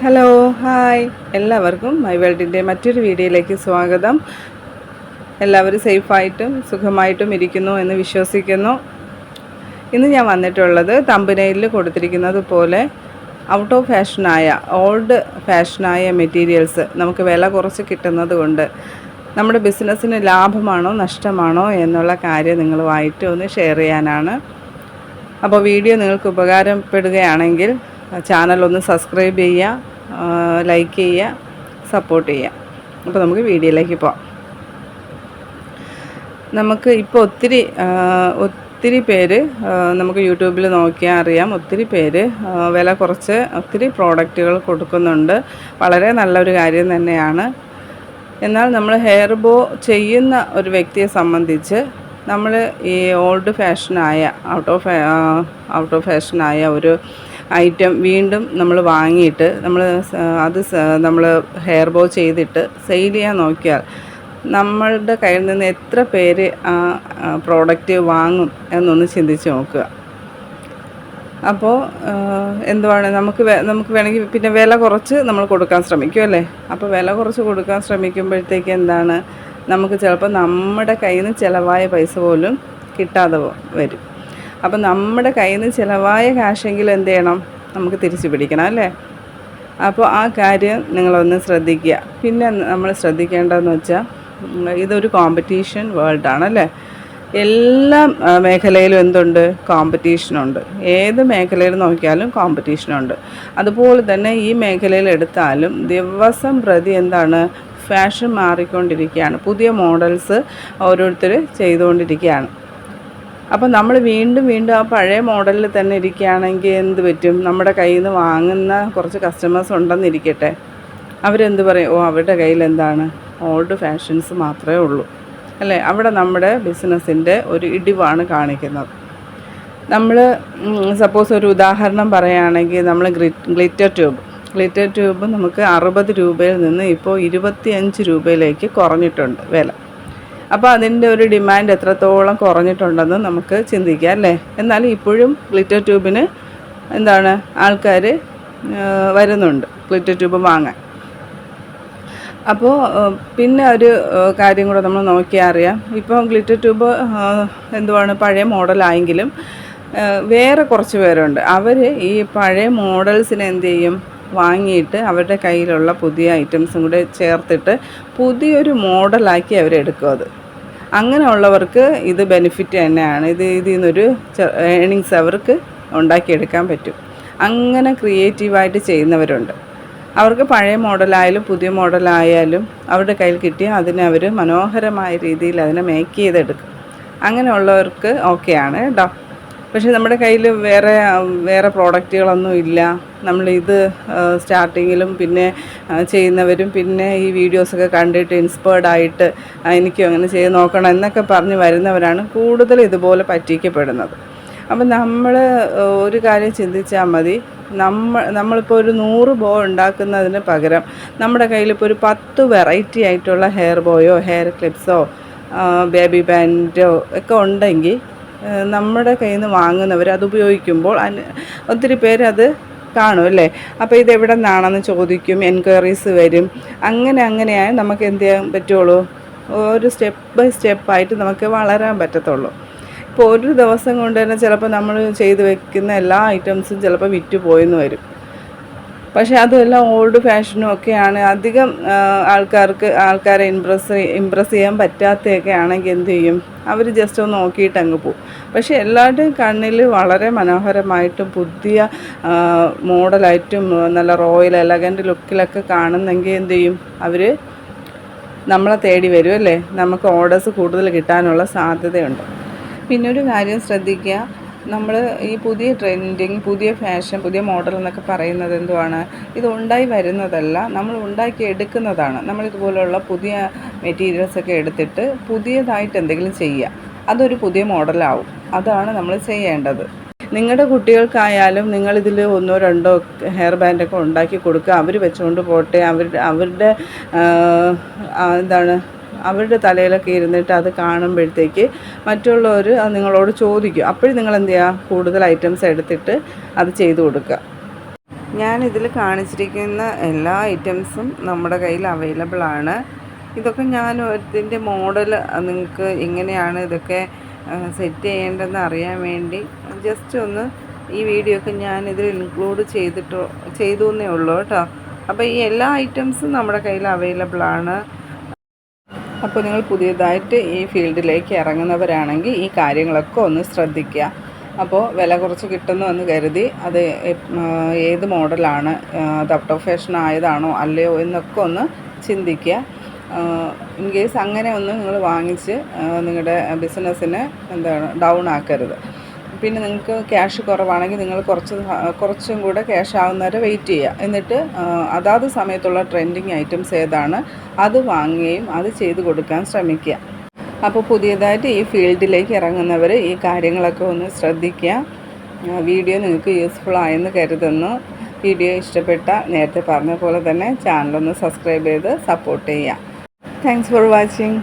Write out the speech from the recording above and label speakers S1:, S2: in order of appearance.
S1: Hello hi എല്ലാവർക്കും my വേൾഡിൻ്റെ മറ്റൊരു വീഡിയോയിലേക്ക് സ്വാഗതം. എല്ലാവരും സേഫായിട്ടും സുഖമായിട്ടും ഇരിക്കുന്നു എന്ന് വിശ്വസിക്കുന്നു. ഇന്ന് ഞാൻ വന്നിട്ടുള്ളത് തമ്പനയിലിൽ കൊടുത്തിരിക്കുന്നത് പോലെ ഔട്ട് ഓഫ് ഫാഷനായ ഓൾഡ് ഫാഷനായ മെറ്റീരിയൽസ് നമുക്ക് വില കുറച്ച് കിട്ടുന്നത് കൊണ്ട് നമ്മുടെ ബിസിനസ്സിന് ലാഭമാണോ നഷ്ടമാണോ എന്നുള്ള കാര്യം നിങ്ങളുമായിട്ട് ഒന്ന് ഷെയർ ചെയ്യാനാണ്. അപ്പോൾ വീഡിയോ നിങ്ങൾക്ക് ഉപകാരപ്പെടുകയാണെങ്കിൽ ചാനൽ ഒന്ന് സബ്സ്ക്രൈബ് ചെയ്യുക, ലൈക്ക് ചെയ്യുക, സപ്പോർട്ട് ചെയ്യുക. അപ്പോൾ നമുക്ക് വീഡിയോയിലേക്ക് പോകാം. നമുക്ക് ഇപ്പോൾ ഒത്തിരി പേര് നമുക്ക് യൂട്യൂബിൽ നോക്കിയാൽ അറിയാം, ഒത്തിരി പേര് വില കുറച്ച് ഒത്തിരി പ്രോഡക്റ്റുകൾ കൊടുക്കുന്നുണ്ട്. വളരെ നല്ലൊരു കാര്യം തന്നെയാണ്. എന്നാൽ നമ്മൾ ഹെയർ ബോ ചെയ്യുന്ന ഒരു വ്യക്തിയെ സംബന്ധിച്ച് നമ്മൾ ഈ ഓൾഡ് ഫാഷനായ ഔട്ട് ഓഫ് ഫാഷനായ ഒരു ഐറ്റം വീണ്ടും നമ്മൾ വാങ്ങിയിട്ട് നമ്മൾ ഹെയർ ബോ ചെയ്തിട്ട് സെയിൽ ചെയ്യാൻ നോക്കിയാൽ നമ്മളുടെ കയ്യിൽ നിന്ന് എത്ര പേര് ആ പ്രോഡക്റ്റ് വാങ്ങും എന്നൊന്ന് ചിന്തിച്ച് നോക്കുക. അപ്പോൾ എന്തുവാണ് നമുക്ക് വേണമെങ്കിൽ പിന്നെ വില കുറച്ച് നമ്മൾ കൊടുക്കാൻ ശ്രമിക്കും അല്ലേ. അപ്പോൾ വില കുറച്ച് കൊടുക്കാൻ ശ്രമിക്കുമ്പോഴത്തേക്ക് എന്താണ്, നമുക്ക് ചിലപ്പോൾ നമ്മുടെ കയ്യിൽ നിന്ന് ചിലവായ പൈസ പോലും കിട്ടാതെ വരും. അപ്പം നമ്മുടെ കയ്യിൽ നിന്ന് ചിലവായ കാശെങ്കിലും എന്ത് ചെയ്യണം, നമുക്ക് തിരിച്ചു പിടിക്കണം അല്ലേ. അപ്പോൾ ആ കാര്യം നിങ്ങളൊന്ന് ശ്രദ്ധിക്കുക. പിന്നെ നമ്മൾ ശ്രദ്ധിക്കേണ്ടതെന്ന് വെച്ചാൽ ഇതൊരു കോമ്പറ്റീഷൻ വേൾഡാണല്ലേ. എല്ലാ മേഖലയിലും എന്തുണ്ട്, കോമ്പറ്റീഷനുണ്ട്. ഏത് മേഖലയിൽ നോക്കിയാലും കോമ്പറ്റീഷനുണ്ട്. അതുപോലെ തന്നെ ഈ മേഖലയിൽ എടുത്താലും ദിവസം പ്രതി എന്താണ്, ഫാഷൻ മാറിക്കൊണ്ടിരിക്കുകയാണ്. പുതിയ മോഡൽസ് ഓരോരുത്തർ ചെയ്തുകൊണ്ടിരിക്കുകയാണ്. അപ്പോൾ നമ്മൾ വീണ്ടും ആ പഴയ മോഡലിൽ തന്നെ ഇരിക്കുകയാണെങ്കിൽ എന്ത് പറ്റും, നമ്മുടെ കയ്യിൽ നിന്ന് വാങ്ങുന്ന കുറച്ച് കസ്റ്റമേഴ്സ് ഉണ്ടെന്നിരിക്കട്ടെ, അവരെന്ത് പറയും, അവരുടെ കയ്യിൽ എന്താണ് ഓൾഡ് ഫാഷൻസ് മാത്രമേ ഉള്ളൂ അല്ലേ. അവിടെ നമ്മുടെ ബിസിനസ്സിൻ്റെ ഒരു ഇടിവാണ് കാണിക്കുന്നത്. നമ്മൾ സപ്പോസ് ഒരു ഉദാഹരണം പറയുകയാണെങ്കിൽ, നമ്മൾ ഗ്ലിറ്റർ ട്യൂബ് നമുക്ക് 60 രൂപയിൽ നിന്ന് ഇപ്പോൾ 25 രൂപയിലേക്ക് കുറഞ്ഞിട്ടുണ്ട് വില. അപ്പോൾ അതിൻ്റെ ഒരു ഡിമാൻഡ് എത്രത്തോളം കുറഞ്ഞിട്ടുണ്ടെന്ന് നമുക്ക് ചിന്തിക്കാം അല്ലേ. എന്നാലും ഇപ്പോഴും ഗ്ലിറ്റർ ട്യൂബിന് എന്താണ് ആൾക്കാർ വരുന്നുണ്ട് ഗ്ലിറ്റർ ട്യൂബ് വാങ്ങാൻ. അപ്പോൾ പിന്നെ ഒരു കാര്യം കൂടെ നമ്മൾ നോക്കിയാൽ അറിയാം, ഇപ്പോൾ ഗ്ലിറ്റർ ട്യൂബ് എന്തുവാണ് പഴയ മോഡലായെങ്കിലും വേറെ കുറച്ച് പേരുണ്ട്. അവർ ഈ പഴയ മോഡൽസിനെ എന്ത് ചെയ്യും, വാങ്ങിയിട്ട് അവരുടെ കയ്യിലുള്ള പുതിയ ഐറ്റംസും കൂടെ ചേർത്തിട്ട് പുതിയൊരു മോഡലാക്കി അവരെടുക്കും. അങ്ങനെയുള്ളവർക്ക് ഇത് ബെനിഫിറ്റ് തന്നെയാണ്. ഇതിൽ നിന്നൊരു ഏണിങ്സ് അവർക്ക് ഉണ്ടാക്കിയെടുക്കാൻ പറ്റും. അങ്ങനെ ക്രിയേറ്റീവായിട്ട് ചെയ്യുന്നവരുണ്ട്. അവർക്ക് പഴയ മോഡലായാലും പുതിയ മോഡലായാലും അവരുടെ കയ്യിൽ കിട്ടിയാൽ അതിനെ അവർ മനോഹരമായ രീതിയിൽ അതിനെ മേക്ക് ചെയ്തെടുക്കും. അങ്ങനെയുള്ളവർക്ക് ഓക്കെയാണ് കേട്ടോ. പക്ഷേ നമ്മുടെ കയ്യിൽ വേറെ പ്രോഡക്റ്റുകളൊന്നും ഇല്ല. നമ്മളിത് സ്റ്റാർട്ടിങ്ങിലും പിന്നെ ചെയ്യുന്നവരും പിന്നെ ഈ വീഡിയോസൊക്കെ കണ്ടിട്ട് ഇൻസ്പയർഡായിട്ട് എനിക്കും അങ്ങനെ ചെയ്ത് നോക്കണം എന്നൊക്കെ പറഞ്ഞ് വരുന്നവരാണ് കൂടുതൽ ഇതുപോലെ പറ്റിക്കപ്പെടുന്നത്. അപ്പം നമ്മൾ ഒരു കാര്യം ചിന്തിച്ചാൽ മതി, നമ്മളിപ്പോൾ ഒരു 100 ബോ ഉണ്ടാക്കുന്നതിന് പകരം നമ്മുടെ കയ്യിലിപ്പോൾ ഒരു 10 വെറൈറ്റി ആയിട്ടുള്ള ഹെയർ ബോയോ ഹെയർ ക്ലിപ്സോ ബേബി ബാൻഡോ ഒക്കെ ഉണ്ടെങ്കിൽ നമ്മുടെ കയ്യിൽ നിന്ന് വാങ്ങുന്നവർ അത് ഉപയോഗിക്കുമ്പോൾ ഒത്തിരി പേര് അത് കാണും അല്ലേ. അപ്പോൾ ഇതെവിടെ നിന്നാണെന്ന് ചോദിക്കും, എൻക്വയറീസ് വരും. അങ്ങനെയായി നമുക്ക് എന്ത് ചെയ്യാൻ പറ്റുള്ളൂ, ഒരു സ്റ്റെപ്പ് ബൈ സ്റ്റെപ്പായിട്ട് നമുക്ക് വളരാൻ പറ്റത്തുള്ളൂ. ഇപ്പോൾ ഒരു ദിവസം കൊണ്ട് തന്നെ ചിലപ്പോൾ നമ്മൾ ചെയ്ത് വെക്കുന്ന എല്ലാ ഐറ്റംസും ചിലപ്പോൾ വിറ്റ് പോയെന്ന് വരും. പക്ഷേ അതെല്ലാം ഓൾഡ് ഫാഷനും ഒക്കെയാണ്. അധികം ആൾക്കാരെ ഇമ്പ്രസ് ചെയ്യാൻ പറ്റാത്തതൊക്കെ ആണെങ്കിൽ എന്ത് ചെയ്യും, അവർ ജസ്റ്റ് ഒന്ന് നോക്കിയിട്ട് അങ്ങ് പോകും. പക്ഷേ എല്ലാവരുടെയും കണ്ണിൽ വളരെ മനോഹരമായിട്ടും പുതിയ മോഡലായിട്ടും നല്ല റോയൽ എലഗൻറ്റ് ലുക്കിലൊക്കെ കാണുന്നെങ്കിൽ എന്ത് ചെയ്യും, അവർ നമ്മളെ തേടി വരും അല്ലേ. നമുക്ക് ഓർഡേഴ്സ് കൂടുതൽ കിട്ടാനുള്ള സാധ്യതയുണ്ട്. പിന്നെ ഒരു കാര്യം ശ്രദ്ധിക്കുക, നമ്മൾ ഈ പുതിയ ട്രെൻഡിങ്, പുതിയ ഫാഷൻ, പുതിയ മോഡൽ എന്നൊക്കെ പറയുന്നത് എന്തുവാണ്, ഇത് ഉണ്ടായി വരുന്നതല്ല, നമ്മൾ ഉണ്ടാക്കി എടുക്കുന്നതാണ്. നമ്മളിതുപോലുള്ള പുതിയ മെറ്റീരിയൽസൊക്കെ എടുത്തിട്ട് പുതിയതായിട്ട് എന്തെങ്കിലും ചെയ്യുക, അതൊരു പുതിയ മോഡലാവും. അതാണ് നമ്മൾ ചെയ്യേണ്ടത്. നിങ്ങളുടെ കുട്ടികൾക്കായാലും നിങ്ങളിതിൽ 1 or 2 ഹെയർ ബാൻഡൊക്കെ ഉണ്ടാക്കി കൊടുക്കുക, അവർ വെച്ചുകൊണ്ട് പോട്ടെ. അവരുടെ അവരുടെ തലയിലൊക്കെ ഇരുന്നിട്ട് അത് കാണുമ്പോഴത്തേക്ക് മറ്റുള്ളവർ അത് നിങ്ങളോട് ചോദിക്കും. അപ്പോഴും നിങ്ങൾ എന്ത് ചെയ്യുക, കൂടുതൽ ഐറ്റംസ് എടുത്തിട്ട് അത് ചെയ്തു കൊടുക്കുക. ഞാനിതിൽ കാണിച്ചിരിക്കുന്ന എല്ലാ ഐറ്റംസും നമ്മുടെ കയ്യിൽ അവൈലബിൾ ആണ്. ഇതൊക്കെ ഞാൻ ഇതിൻ്റെ മോഡൽ നിങ്ങൾക്ക് എങ്ങനെയാണ് ഇതൊക്കെ സെറ്റ് ചെയ്യേണ്ടതെന്ന് അറിയാൻ വേണ്ടി ജസ്റ്റ് ഒന്ന് ഈ വീഡിയോ ഒക്കെ ഞാനിതിൽ ഇൻക്ലൂഡ് ചെയ്തു എന്നേ ഉള്ളൂ കേട്ടോ. അപ്പോൾ ഈ എല്ലാ ഐറ്റംസും നമ്മുടെ കയ്യിൽ അവൈലബിൾ ആണ്. അപ്പോൾ നിങ്ങൾ പുതിയതായിട്ട് ഈ ഫീൽഡിലേക്ക് ഇറങ്ങുന്നവരാണെങ്കിൽ ഈ കാര്യങ്ങളൊക്കെ ഒന്ന് ശ്രദ്ധിക്കുക. അപ്പോൾ വില കുറച്ച് കിട്ടുന്നു എന്ന് കരുതി അത് ഏത് മോഡലാണ്, അത് ഔട്ട് ഓഫ് ഫാഷൻ ആയതാണോ അല്ലയോ എന്നൊക്കെ ഒന്ന് ചിന്തിക്കുക. ഇൻ കേസ് അങ്ങനെ ഒന്ന് നിങ്ങൾ വാങ്ങിച്ച് നിങ്ങളുടെ ബിസിനസ്സിനെ ഡൗൺ ആക്കരുത്. പിന്നെ നിങ്ങൾക്ക് ക്യാഷ് കുറവാണെങ്കിൽ നിങ്ങൾ കുറച്ചും കൂടെ ക്യാഷ് ആവുന്നവരെ വെയിറ്റ് ചെയ്യുക. എന്നിട്ട് അതാത് സമയത്തുള്ള ട്രെൻഡിങ് ഐറ്റംസ് ഏതാണ് അത് വാങ്ങുകയും അത് ചെയ്ത് കൊടുക്കാൻ ശ്രമിക്കുക. അപ്പോൾ പുതിയതായിട്ട് ഈ ഫീൽഡിലേക്ക് ഇറങ്ങുന്നവർ ഈ കാര്യങ്ങളൊക്കെ ഒന്ന് ശ്രദ്ധിക്കുക. വീഡിയോ നിങ്ങൾക്ക് യൂസ്ഫുൾ ആയെന്ന് കരുതുന്നു. വീഡിയോ ഇഷ്ടപ്പെട്ട നേരത്തെ പറഞ്ഞ പോലെ തന്നെ ചാനലൊന്ന് സബ്സ്ക്രൈബ് ചെയ്ത് സപ്പോർട്ട് ചെയ്യുക. Thanks for watching.